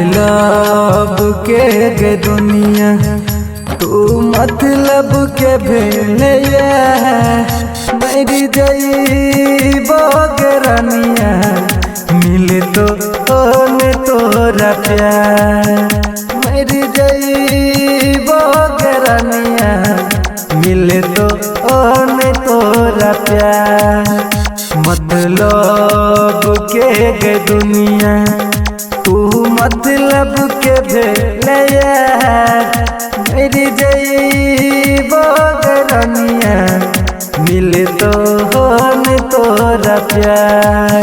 मतलब के दुनिया तू मतलब के भेले मेरी जईबो के रनिया मिले तो ने तोरा प्यार मेरी जईबो के रनिया मिले तो ने तोरा प्यार मतलब के दुनिया तू मतलब के भेले मेरी जईबो के रनिया मिले तो ने तोरा प्यार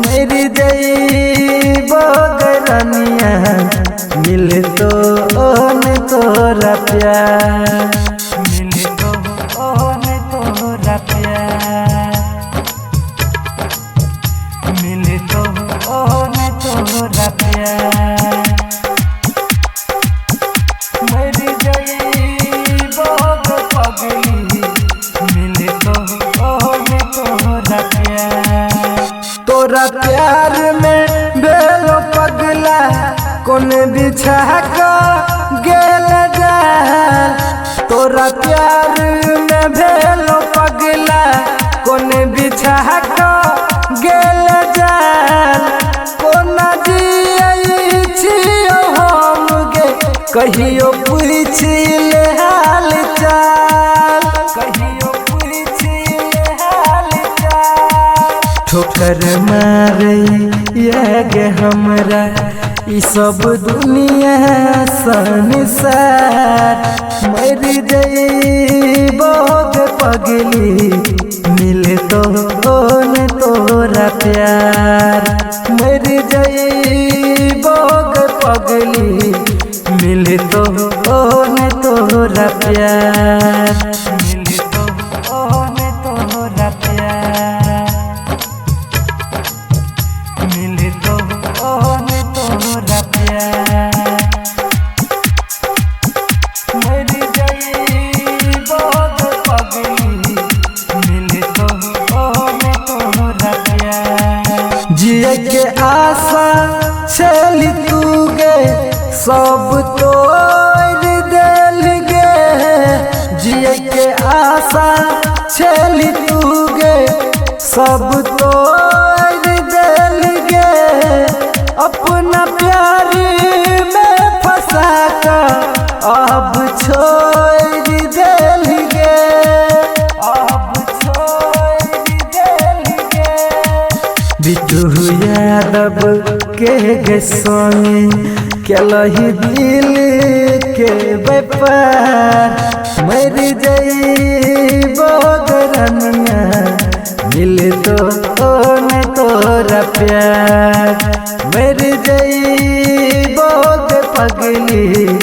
मेरी जईबो के रनिया मिले तो ने तोरा प्यार मिले तो ने तोरा प्यार मिले तो ने तोरा प्यार मेरी जईबो के पगली मिले तो ने तोरा प्यार तोरा प्यार में बेलो पगला कौन बिछा का गेल जाल तोरा प्यार में भेलो पगला कौन बिछा का गेल जाल कोना जियै छियो हम गे कहियो पूछ ले हाल चाल कहियो पूछ ले हाल चाल ठोकर मारे ये गे हमरा ई सब दुनिया संसार मर जईबो के पगली मिले तो ने तोरा प्यार मर जईबो के पगली मिले तो ने तोरा प्यार मिले तो ने तोरा प्यार मिले तो ने तोरा प्यार मर जईबो के पगली मिले तो ने तोरा प्यार जिए के आशा छली तू गे सब तोड़ देल गे जिए के आशा छली तू गे सब तोड़ देल गे अपना प्यार में फंसा कर अब छोड़ देल गे अब छोड़ देल गे बिट्टू यादव के संगे केलही दिल के व्यापार मर जईबो के रनिया मिले तो ने तोरा प्यार मर जईबो के पगली